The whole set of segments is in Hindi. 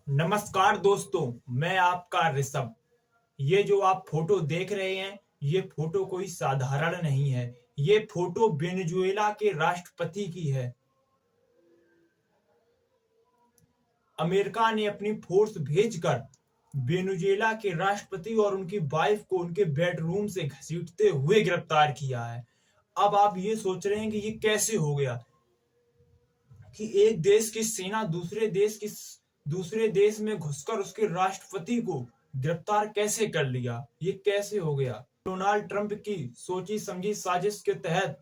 नमस्कार दोस्तों, मैं आपका ऋषभ। ये जो आप फोटो देख रहे हैं, ये फोटो कोई साधारण नहीं है। ये फोटो वेनेजुएला के राष्ट्रपति की है। अमेरिका ने अपनी फोर्स भेजकर वेनेजुएला के राष्ट्रपति और उनकी वाइफ को उनके बेडरूम से घसीटते हुए गिरफ्तार किया है। अब आप ये सोच रहे हैं कि ये कैसे हो गया कि एक देश की सेना दूसरे देश में घुसकर उसके राष्ट्रपति को गिरफ्तार कैसे कर लिया, ये कैसे हो गया। डोनाल्ड ट्रंप की सोची समझी साजिश के तहत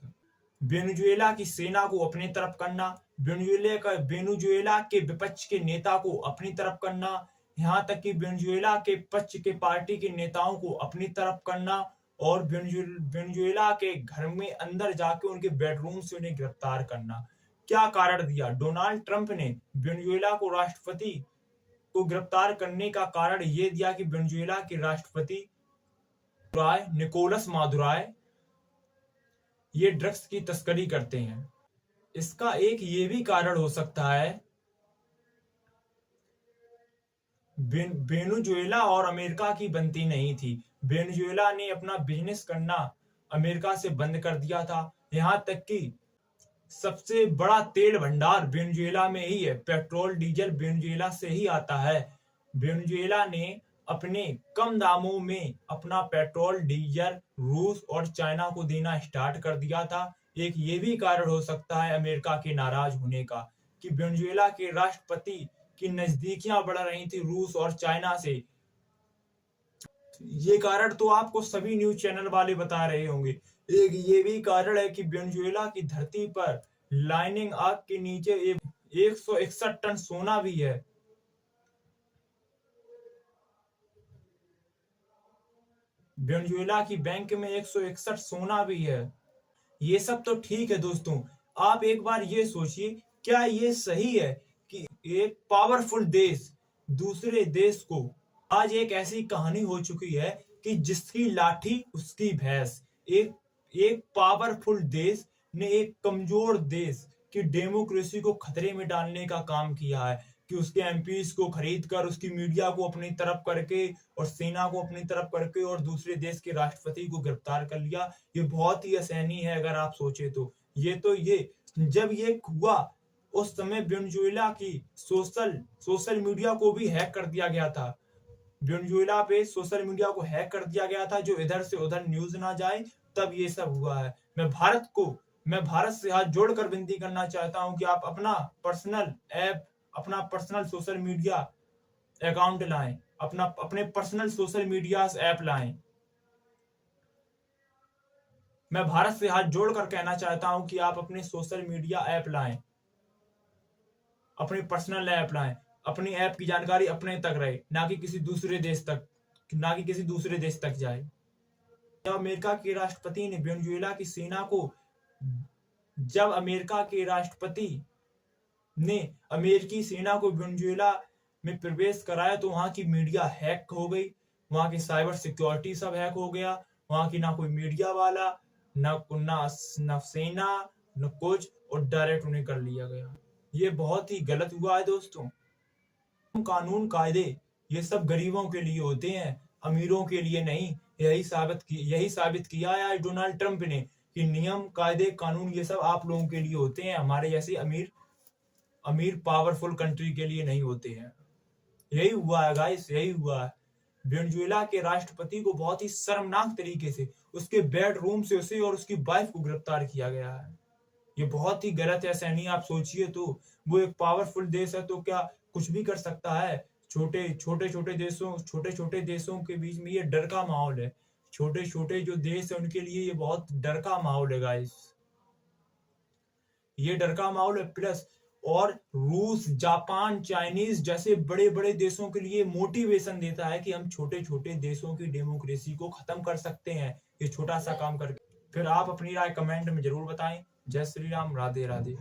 वेनेजुएला की सेना को अपनी तरफ करना, वेनेजुएला के विपक्ष के नेता को अपनी तरफ करना, यहाँ तक कि वेनेजुएला के पक्ष के पार्टी के नेताओं को अपनी तरफ करना और वेनेजुएला के घर में अंदर जाके उनके बेडरूम से उन्हें गिरफ्तार करना। क्या कारण दिया डोनाल्ड ट्रंप ने वेनेजुएला को राष्ट्रपति को गिरफ्तार करने का कारण यह दिया कि वेनेजुएला के राष्ट्रपति निकोलस मादुराय ये ड्रग्स की तस्करी करते हैं। इसका एक ये भी कारण हो सकता है, वेनेजुएला और अमेरिका की बनती नहीं थी। वेनेजुएला ने अपना बिजनेस करना अमेरिका से बंद कर दिया था। यहां तक कि सबसे बड़ा तेल भंडार वेनेजुएला में ही है। पेट्रोल डीजल वेनेजुएला से ही आता है। वेनेजुएला ने अपने कम दामों में अपना पेट्रोल डीजल रूस और चाइना को देना स्टार्ट कर दिया था। एक ये भी कारण हो सकता है अमेरिका के नाराज होने का कि वेनेजुएला के राष्ट्रपति की नजदीकियां बढ़ रही थी रूस और चाइना से। ये कारण तो आपको सभी न्यूज चैनल वाले बता रहे होंगे। एक ये भी कारण है कि वेनेजुएला की धरती पर लाइनिंग आग के नीचे 161 टन सोना भी है। वेनेजुएला की बैंक में 161 सोना भी है। ये सब तो ठीक है दोस्तों, आप एक बार ये सोचिए, क्या ये सही है कि एक पावरफुल देश दूसरे देश को, आज एक ऐसी कहानी हो चुकी है कि जिसकी लाठी उसकी भैंस। एक पावरफुल देश ने एक कमजोर देश की डेमोक्रेसी को खतरे में डालने का काम किया है कि उसके एमपीज को खरीद कर उसकी मीडिया को अपनी तरफ करके और सेना को अपनी तरफ करके और दूसरे देश के राष्ट्रपति को गिरफ्तार कर लिया। ये बहुत ही असहनीय है अगर आप सोचे तो। ये जब ये हुआ उस समय वेनेजुएला की सोशल मीडिया को भी हैक कर दिया गया था। वेनेजुएला पे सोशल मीडिया को हैक कर दिया गया था जो इधर से उधर न्यूज ना जाए, तब ये सब हुआ है। मैं भारत से हाथ जोड़कर विनती करना चाहता हूं कि आप अपना पर्सनल ऐप, अपना पर्सनल सोशल मीडिया अकाउंट लाएं, अपने पर्सनल सोशल मीडिया ऐप लाएं। मैं भारत से हाथ जोड़कर कहना चाहता हूं कि आप अपने सोशल मीडिया ऐप लाएं, अपने पर्सनल ऐप लाएं। अपनी ऐप की जानकारी अपने तक रहे, ना कि किसी दूसरे देश तक जाए। जब अमेरिका के राष्ट्रपति ने वेनेजुएला की सेना को जब अमेरिका के राष्ट्रपति ने अमेरिकी सेना को वेनेजुएला में प्रवेश कराया तो वहां की मीडिया हैक हो गई, वहां की साइबर सिक्योरिटी सब हैक हो गया। वहां की ना कोई मीडिया वाला, ना सेना, न कुछ, और डायरेक्ट उन्हें कर लिया गया। ये बहुत ही गलत हुआ है दोस्तों। कानून कायदे ये सब गरीबों के लिए होते हैं, अमीरों के लिए नहीं। यही साबित किया है आज डोनाल्ड ट्रंप ने कि नियम कायदे कानून ये सब आप लोगों के लिए होते हैं, हमारे जैसे अमीर पावरफुल कंट्री के लिए नहीं होते हैं। यही हुआ है गाइस, यही हुआ है। वेनेजुएला के राष्ट्रपति को बहुत ही शर्मनाक तरीके से उसके बेडरूम से उसे और उसकी वाइफ को गिरफ्तार किया गया है। ये बहुत ही गलत है। सैनी आप सोचिए तो, वो एक पावरफुल देश है तो क्या कुछ भी कर सकता है। छोटे देशों के बीच में ये डर का माहौल है। छोटे जो देश है उनके लिए ये बहुत डर का माहौल है गाइस। ये डर का माहौल है प्लस, और रूस, जापान, चाइनीज जैसे बड़े बड़े देशों के लिए मोटिवेशन देता है कि हम छोटे देशों की डेमोक्रेसी को खत्म कर सकते हैं ये छोटा सा काम करके। फिर आप अपनी राय कमेंट में जरूर बताएं। जय श्री राम, राधे राधे।